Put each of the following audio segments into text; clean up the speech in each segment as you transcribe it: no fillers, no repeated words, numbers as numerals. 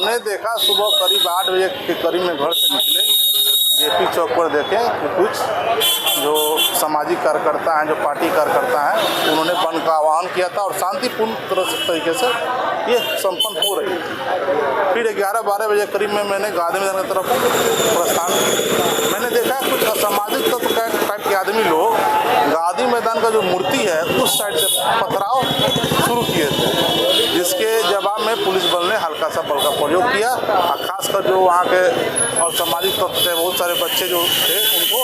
हमने देखा सुबह करीब 8 बजे के करीब में घर से निकले, जेपी चौक पर देखें कि कुछ जो सामाजिक कार्यकर्ता हैं, जो पार्टी कार्यकर्ता हैं, उन्होंने बंद का आह्वान किया था और शांतिपूर्ण तरीके से ये संपन्न हो रही थी। फिर 11-12 बजे करीब में मैंने गांधी मैदान की तरफ प्रस्थान किया। मैंने देखा कुछ असामाजिक तत्व टाइप के आदमी लोग गांधी मैदान का जो मूर्ति है उस साइड से पथराव शुरू किए थे, जिसके जवाब में पुलिस बल ने हल्का सा बल का प्रयोग किया और खासकर जो वहाँ के और सामाजिक तत्व थे, बहुत सारे बच्चे जो थे उनको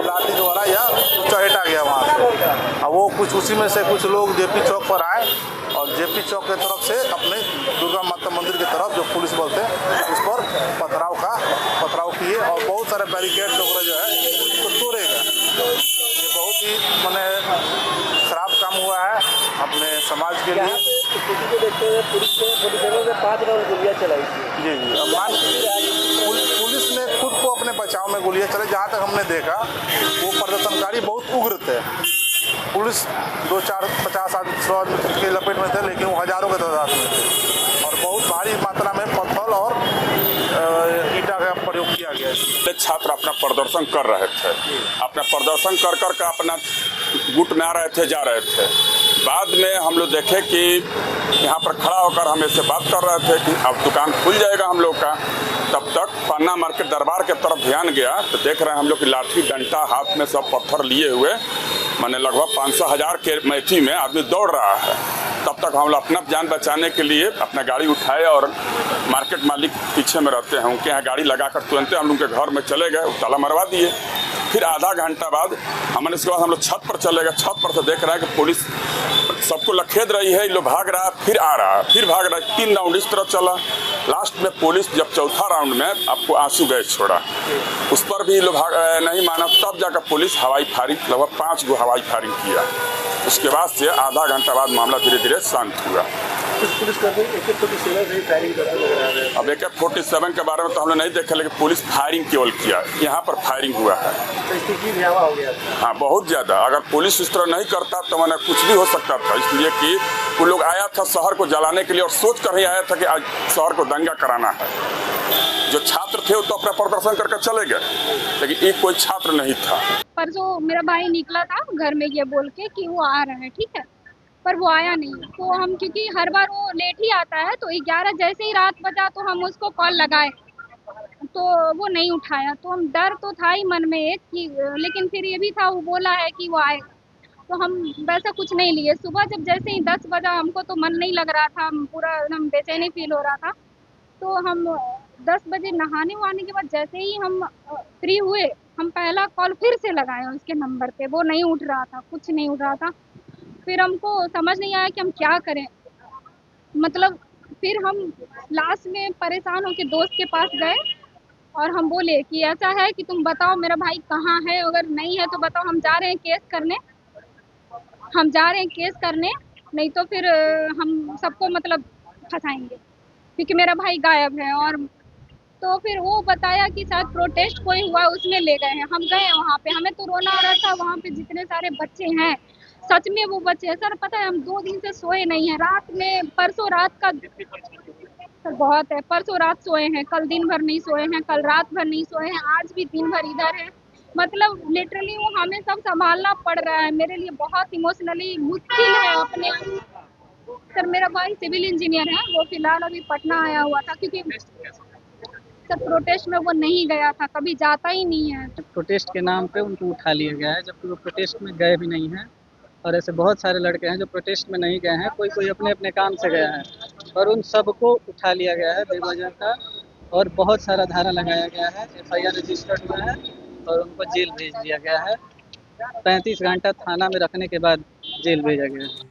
लाठी द्वारा या चहेटा गया वहाँ से। अब वो कुछ उसी में से कुछ लोग जेपी चौक पर आए और जेपी चौक की तरफ से अपने दुर्गा माता मंदिर की तरफ जो पुलिस बल थे उस पर पथराव किए और बहुत सारे बैरिकेड वगैरह जो है उसको तोड़े गए। ये बहुत ही मैंने खराब काम हुआ है अपने समाज के लिए। देखते हुए पुलिस ने 5 राउंड गोलियां चलाई थी। जी, पुलिस ने खुद को अपने बचाव में गोलियां चलाई। जहाँ तक हमने देखा वो प्रदर्शनकारी बहुत उग्र थे। पुलिस 2-4-50-100 आदमी के लपेट में थे, लेकिन वो हजारों के तादाद में थे और बहुत भारी मात्रा में पत्थर और ईटा का प्रयोग किया गया। छात्र अपना प्रदर्शन कर रहे थे, अपना प्रदर्शन कर अपना गुट में आ रहे थे, जा रहे थे। बाद में हम लोग देखे कि यहाँ पर खड़ा होकर हम ऐसे बात कर रहे थे कि अब दुकान खुल जाएगा हम लोग का। तब तक पन्ना मार्केट दरबार के तरफ ध्यान गया तो देख रहे हैं हम लोग की लाठी डंडा हाथ में सब पत्थर लिए हुए, माने लगभग 500-1000 के मैथी में आदमी दौड़ रहा है। तब तक हम लोग अपना जान बचाने के लिए अपना गाड़ी उठाए और मार्केट मालिक पीछे में रहते हैं, उनके यहाँ गाड़ी लगाकर तुरंत हम लोग के घर में चले गए, ताला मरवा दिए। फिर आधा घंटा बाद हमने इसके बाद हम लोग छत पर चले गए। छत पर से देख रहे हैं कि पुलिस सबको लखेद रही है, ये लोग भाग रहा है, फिर आ रहा है, फिर भाग रहा है। 3 राउंड इस तरह चला। लास्ट में पुलिस जब चौथा राउंड में आपको आंसू गैस छोड़ा, उस पर भी लोग नहीं माना। तब जाकर पुलिस हवाई फायरिंग लगभग 5 गो हवाई फायरिंग किया। उसके बाद से आधा घंटा बाद मामला धीरे धीरे शांत हुआ। पुलिस AK-47 से फायरिंग करते लग रहा है। अब AK-47 के बारे में तो हमने नहीं देखा, लेकिन पुलिस फायरिंग केवल किया, यहाँ पर फायरिंग हुआ है। तो स्थिति भयावह हो गया था। हाँ, बहुत ज़्यादा। अगर पुलिस इस तरह नहीं करता तो मैंने कुछ भी हो सकता था, इसलिए कि वो लोग आया था शहर को जलाने के लिए और सोच कर ही आया था कि आज शहर को दंगा कराना है। जो छात्र थे वो तो अपना प्रदर्शन करके चले गए, लेकिन एक कोई छात्र नहीं था। परसों मेरा भाई निकला था घर में ये बोल के कि वो आ रहा है, ठीक है, पर वो आया नहीं। तो हम, क्योंकि हर बार वो लेट ही आता है, तो 11 जैसे ही रात बजा तो हम उसको कॉल लगाए तो वो नहीं उठाया। तो हम डर तो था ही मन में एक कि, लेकिन फिर ये भी था वो बोला है कि वो आए, तो हम वैसा कुछ नहीं लिए। सुबह जब जैसे ही 10 बजा हमको तो मन नहीं लग रहा था, पूरा एकदम बेचैनी फील हो रहा था। तो हम 10 बजे नहाने वहाने के बाद जैसे ही हम फ्री हुए, हम पहला कॉल फिर से लगाए उसके नंबर पे, वो नहीं उठ रहा था, कुछ नहीं उठ रहा था। फिर हमको समझ नहीं आया कि हम क्या करें। मतलब फिर हम लास्ट में परेशान होकर दोस्त के पास गए और हम बोले कि ऐसा है कि तुम बताओ मेरा भाई कहाँ है, अगर नहीं है तो बताओ, हम जा रहे हैं केस करने, नहीं तो फिर हम सबको मतलब फंसाएंगे, क्योंकि मेरा भाई गायब है। और तो फिर वो बताया कि शायद प्रोटेस्ट कोई हुआ उसमें ले गए हैं। हम गए वहाँ पे, हमें तो रोना आ रहा था। वहाँ पे जितने सारे बच्चे हैं, सच में वो बच्चे, सर पता है हम 2 दिन से सोए नहीं हैं। रात में परसों रात का सर बहुत है, परसों रात सोए हैं, कल दिन भर नहीं सोए हैं, कल रात भर नहीं सोए हैं, आज भी दिन भर इधर है। मतलब लिटरली वो हमें सब संभालना पड़ रहा है। मेरे लिए बहुत इमोशनली मुश्किल है अपने। सर मेरा भाई सिविल इंजीनियर है, वो फिलहाल अभी पटना आया हुआ था, क्योंकि सर प्रोटेस्ट में वो नहीं गया था, कभी जाता ही नहीं है। प्रोटेस्ट के नाम पे उनको उठा लिया गया है, जबकि वो प्रोटेस्ट में गए भी नहीं हैं। और ऐसे बहुत सारे लड़के हैं जो प्रोटेस्ट में नहीं गए हैं, कोई अपने अपने काम से गया है, और उन सबको उठा लिया गया है बेवजह का, और बहुत सारा धारा लगाया गया है, FIR रजिस्टर्ड हुआ है और उनको जेल भेज दिया गया है। 35 घंटा थाना में रखने के बाद जेल भेजा गया है।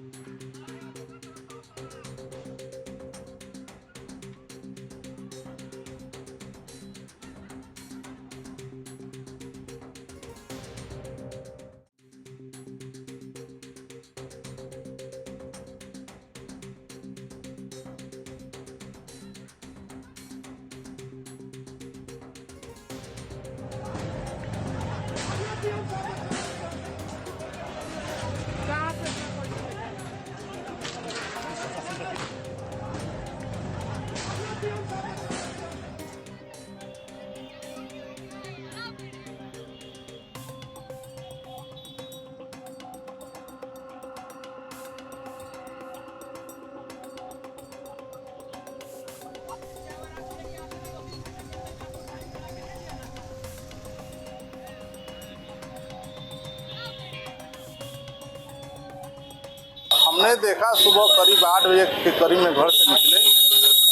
हमने देखा सुबह करीब 8 बजे के करीब में घर से निकले,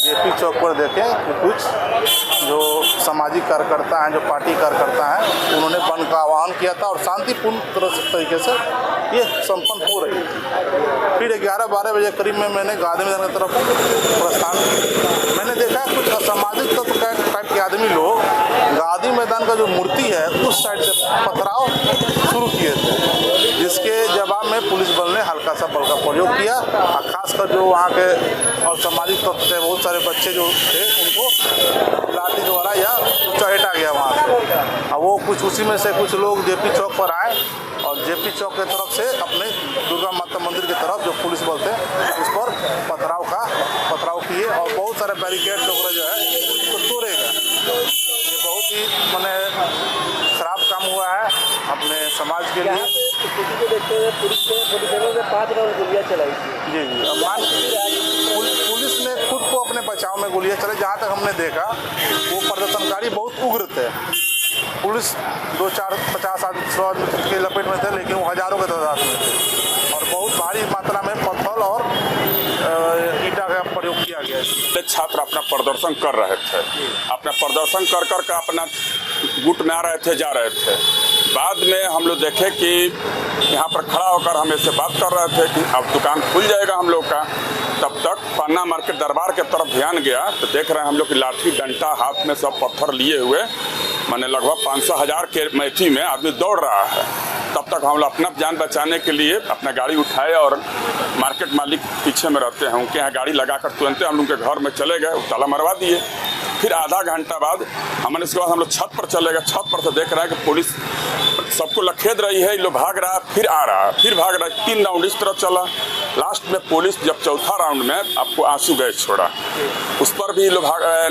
जेपी चौक पर देखें कि कुछ जो सामाजिक कार्यकर्ता हैं, जो पार्टी कार्यकर्ता हैं, उन्होंने बंद का आह्वान किया था और शांतिपूर्ण तरीके से ये संपन्न हो रही थी। फिर 11-12 बजे करीब में मैंने गांधी मैदान की तरफ प्रस्थान किया। मैंने देखा कुछ असामाजिक तत्व टाइप के आदमी लोग गांधी मैदान का जो मूर्ति है उस साइड से पथराव शुरू किए थे, जिसके जवाब में पुलिस बल ने हल्का सा बल का प्रयोग किया। और खासकर जो वहाँ के और सामाजिक तत्व थे, बहुत सारे बच्चे जो थे, उनको लाठी द्वारा या चहेटा गया वहाँ से। अब वो कुछ उसी में से कुछ लोग जेपी चौक पर आए और जेपी चौक की तरफ से अपने दुर्गा माता मंदिर की तरफ जो पुलिस बल थे उस पर पथराव किए और बहुत सारे बैरिकेड वगैरह जो है उसको तोड़ेगा। ये बहुत ही माने खराब काम हुआ है अपने समाज के लिए। स्थिति को देखते हुए पुलिस ने 5 राउंड गोलियां चलाई थी। जी पुलिस ने खुद को अपने बचाव में गोलियां चलाई। जहाँ तक हमने देखा वो प्रदर्शनकारी बहुत उग्र थे। पुलिस 2-4-50-100 के लपेट में थे, लेकिन वो हजारों के तादाद में थे और बहुत भारी मात्रा में पत्थर और ईटा का प्रयोग किया गया। छात्र अपना प्रदर्शन कर रहे थे, अपना प्रदर्शन कर अपना गुट में आ रहे थे, जा रहे थे। बाद में हम लोग देखे कि यहाँ पर खड़ा होकर हम ऐसे बात कर रहे थे कि अब दुकान खुल जाएगा हम लोग का। तब तक पन्ना मार्केट दरबार के तरफ ध्यान गया तो देख रहे हैं हम लोग की लाठी डंडा हाथ में सब पत्थर लिए हुए, माने लगभग 500-1000 के मैथी में आदमी दौड़ रहा है। तब तक हम लोग अपना जान बचाने के लिए अपना गाड़ी उठाए और मार्केट मालिक पीछे में रहते हैं, उनके यहाँ गाड़ी लगाकर तुरंत हम लोग के घर में चले गए, ताला मरवा दिए। फिर आधा घंटा बाद हमने इसके बाद हम लोग छत पर चले गए। छत पर से देख रहे हैं कि पुलिस सबको लखेद रही है, ये लोग भाग रहा है, फिर आ रहा है, फिर भाग रहा है। 3 राउंड इस तरह चला। लास्ट में पुलिस जब चौथा राउंड में आपको आंसू गैस छोड़ा, उस पर भी लोग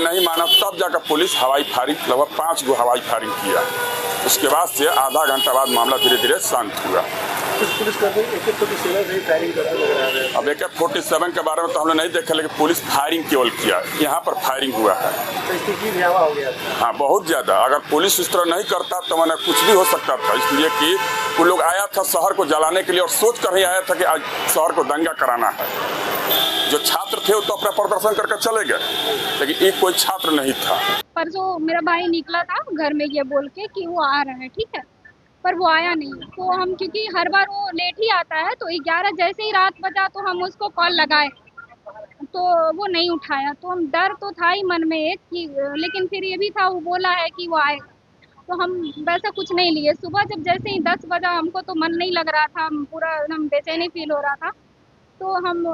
नहीं माना। तब जाकर पुलिस हवाई फायरिंग लगभग 5 गो हवाई फायरिंग किया। उसके बाद से आधा घंटा बाद मामला धीरे धीरे शांत हुआ। पुलिसकर्मी AK-47 से फायरिंग करते लग रहा है। अब AK-47 के बारे में तो हम लोग नहीं देखा, लेकिन पुलिस फायरिंग केवल किया, यहाँ पर फायरिंग हुआ है। तो स्थिति भयावह हो गया। हाँ, बहुत ज़्यादा। अगर पुलिस इस तरह नहीं करता तो मैंने कुछ भी हो सकता था, इसलिए कि वो लोग आया था शहर को जलाने के लिए और सोच कर ही आया था कि आज शहर को दंगा कराना है। जो छात्र थे वो तो अपना प्रदर्शन करके चले गए, लेकिन एक कोई छात्र नहीं था। परसों मेरा भाई निकला था घर में ये बोल के कि वो आ रहा है, ठीक है, पर वो आया नहीं। तो हम, क्योंकि हर बार वो लेट ही आता है, तो 11 जैसे ही रात बजा तो हम उसको कॉल लगाए तो वो नहीं उठाया। तो हम डर तो था ही मन में एक कि, लेकिन फिर ये भी था वो बोला है कि वो आएगा, तो हम वैसा कुछ नहीं लिए। सुबह जब जैसे ही 10 बजा हमको तो मन नहीं लग रहा था, पूरा एकदम बेचैनी फील हो रहा था। तो हम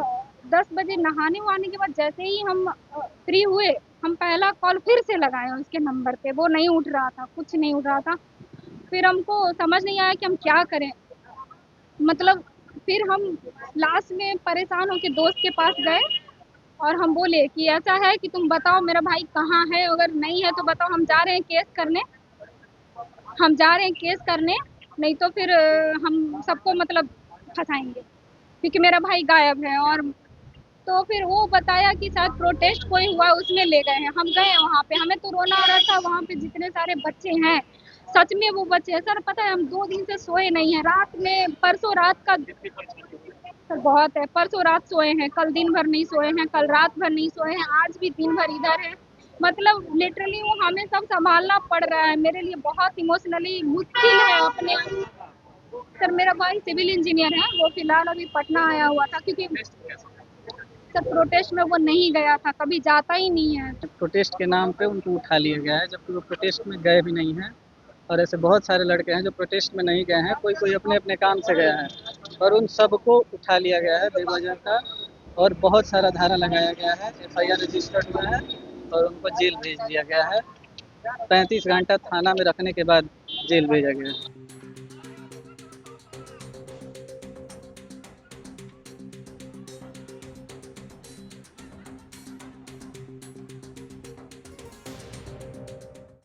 10 बजे नहाने वहाने के बाद जैसे ही हम फ्री हुए, हम पहला कॉल फिर से लगाए उसके नंबर पे, वो नहीं उठ रहा था, कुछ नहीं उठ रहा था। फिर हमको समझ नहीं आया कि हम क्या करें। मतलब फिर हम लास्ट में परेशान होकर दोस्त के पास गए और हम बोले कि ऐसा है कि तुम बताओ मेरा भाई कहाँ है, अगर नहीं है तो बताओ, हम जा रहे हैं केस करने, नहीं तो फिर हम सबको मतलब फंसाएंगे, क्योंकि मेरा भाई गायब है। और तो फिर वो बताया कि शायद प्रोटेस्ट कोई हुआ उसमें ले गए हैं। हम गए वहाँ पे, हमें तो रोना आ रहा था। वहाँ पे जितने सारे बच्चे हैं, सच में वो बच्चे हैं सर, पता है हम 2 दिन से सोए नहीं हैं। रात में परसों रात का सर बहुत है, परसों रात सोए हैं, कल दिन भर नहीं सोए हैं, कल रात भर नहीं सोए हैं, आज भी दिन भर इधर है। मतलब लिटरली वो हमें सब संभालना पड़ रहा है। मेरे लिए बहुत इमोशनली मुश्किल है अपने। सर मेरा भाई सिविल इंजीनियर है, वो फिलहाल अभी पटना आया हुआ था, क्योंकि सर प्रोटेस्ट में वो नहीं गया था, कभी जाता ही नहीं है। प्रोटेस्ट के नाम पे उनको उठा लिया गया है, जबकि वो प्रोटेस्ट में गए भी नहीं हैं। और ऐसे बहुत सारे लड़के हैं जो प्रोटेस्ट में नहीं गए हैं, कोई अपने अपने काम से गया है, और उन सबको उठा लिया गया है बेवजह का, और बहुत सारा धारा लगाया गया है, FIR रजिस्टर्ड हुआ है और उनको जेल भेज दिया गया है। 35 घंटा थाना में रखने के बाद जेल भेजा गया है।